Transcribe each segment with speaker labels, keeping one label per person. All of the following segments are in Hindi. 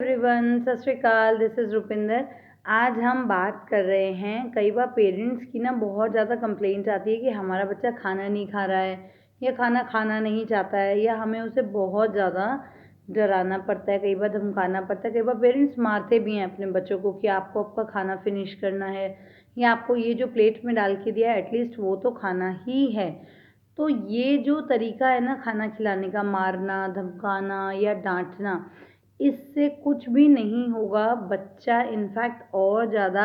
Speaker 1: एवरीवन, सत श्री अकाल। This is Rupinder. आज हम बात कर रहे हैं, कई बार पेरेंट्स की ना बहुत ज़्यादा कंप्लेंट आती है कि हमारा बच्चा खाना नहीं खा रहा है या खाना खाना नहीं चाहता है, या हमें उसे बहुत ज़्यादा डराना पड़ता है, कई बार धमकाना पड़ता है, कई बार पेरेंट्स मारते भी हैं अपने बच्चों को कि आपको आपका खाना फिनिश करना है, या आपको ये जो प्लेट में डाल के दिया है एटलीस्ट वो तो खाना ही है। तो ये जो तरीका है ना खाना खिलाने का, मारना, धमकाना या डांटना, इससे कुछ भी नहीं होगा। बच्चा इनफैक्ट और ज़्यादा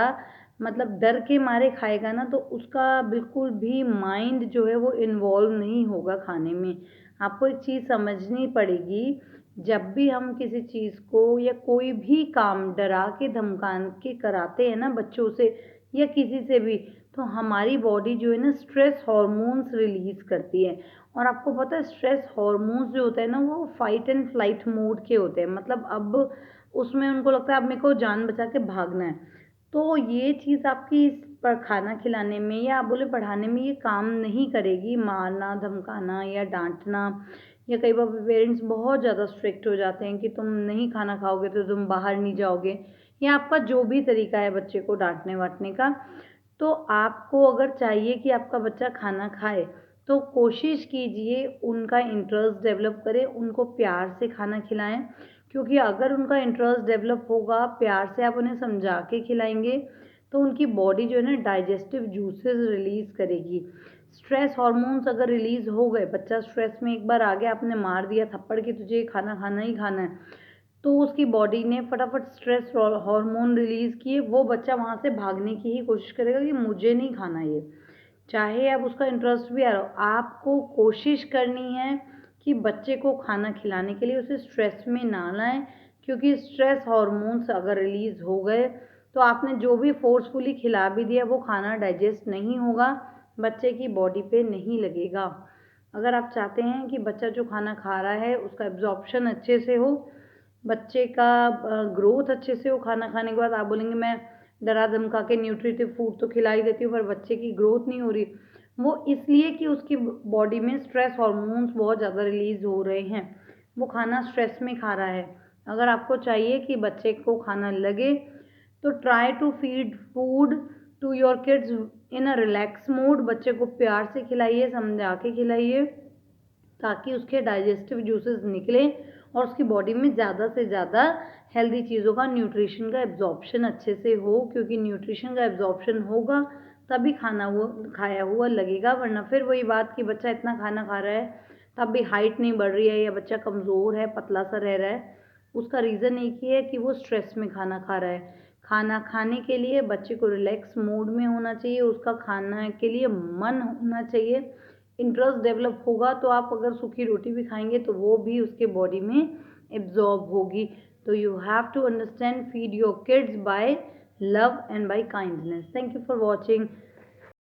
Speaker 1: मतलब डर के मारे खाएगा ना, तो उसका बिल्कुल भी माइंड जो है वो इन्वॉल्व नहीं होगा खाने में। आपको एक चीज़ समझनी पड़ेगी, जब भी हम किसी चीज़ को या कोई भी काम डरा के धमका के कराते हैं ना बच्चों से या किसी से भी, तो हमारी बॉडी जो है ना स्ट्रेस हॉर्मोन्स रिलीज़ करती है। और आपको पता है स्ट्रेस हॉर्मोन्स जो होता है ना वो फाइट एंड फ्लाइट मोड के होते हैं, मतलब अब उसमें उनको लगता है अब मेरे को जान बचा के भागना है। तो ये चीज़ आपकी इस पर खाना खिलाने में या आप बोले पढ़ाने में ये काम नहीं करेगी, मारना, धमकाना या डांटना। या कई बार पेरेंट्स बहुत ज़्यादा स्ट्रिक्ट हो जाते हैं कि तुम नहीं खाना खाओगे तो तुम बाहर नहीं जाओगे, या आपका जो भी तरीका है बच्चे को डांटने वाटने का। तो आपको अगर चाहिए कि आपका बच्चा खाना खाए, तो कोशिश कीजिए उनका इंटरेस्ट डेवलप करें, उनको प्यार से खाना खिलाएं। क्योंकि अगर उनका इंटरेस्ट डेवलप होगा, प्यार से आप उन्हें समझा के खिलाएंगे, तो उनकी बॉडी जो है ना डाइजेस्टिव जूसेस रिलीज़ करेगी। स्ट्रेस हार्मोन्स अगर रिलीज़ हो गए, बच्चा स्ट्रेस में एक बार आ गया, आपने मार दिया थप्पड़ कि तुझे ये खाना खाना ही खाना है, तो उसकी बॉडी ने फटाफट स्ट्रेस हार्मोन रिलीज़ किए, वो बच्चा वहाँ से भागने की ही कोशिश करेगा कि मुझे नहीं खाना ये। चाहे अब उसका इंटरेस्ट भी आ रहा हो, आपको कोशिश करनी है कि बच्चे को खाना खिलाने के लिए उसे स्ट्रेस में ना लाएं। क्योंकि स्ट्रेस हार्मोन्स अगर रिलीज़ हो गए, तो आपने जो भी फोर्सफुली खिला भी दिया वो खाना डाइजेस्ट नहीं होगा, बच्चे की बॉडी पे नहीं लगेगा। अगर आप चाहते हैं कि बच्चा जो खाना खा रहा है उसका एब्जॉर्प्शन अच्छे से हो, बच्चे का ग्रोथ अच्छे से हो, खाना खाने के बाद आप बोलेंगे मैं डरा धमका के न्यूट्रिटिव फूड तो खिला ही देती हूँ पर बच्चे की ग्रोथ नहीं हो रही, वो इसलिए कि उसकी बॉडी में स्ट्रेस हार्मोन्स बहुत ज़्यादा रिलीज़ हो रहे हैं, वो खाना स्ट्रेस में खा रहा है। अगर आपको चाहिए कि बच्चे को खाना लगे, तो try to feed food to your kids in a relax mode. बच्चे को प्यार से खिलाइए, समझा के खिलाइए, ताकि उसके डाइजेस्टिव जूसेस निकलें और उसकी बॉडी में ज़्यादा से ज़्यादा हेल्दी चीज़ों का, न्यूट्रिशन का एब्जॉर्प्शन अच्छे से हो। क्योंकि न्यूट्रिशन का एब्जॉर्प्शन होगा तभी खाना वो खाया हुआ लगेगा, वरना फिर वही बात कि बच्चा इतना खाना खा रहा है तब भी हाइट नहीं बढ़ रही है या बच्चा कमज़ोर है, पतला सा रह रहा है। उसका रीज़न एक ही है कि वो स्ट्रेस में खाना खा रहा है। खाना खाने के लिए बच्चे को रिलैक्स मोड में होना चाहिए, उसका खाना के लिए मन होना चाहिए, इंटरेस्ट डेवलप होगा, तो आप अगर सूखी रोटी भी खाएंगे तो वो भी उसके बॉडी में एब्जॉर्ब होगी। तो you have to understand, feed your kids by love and by kindness. Thank you for watching.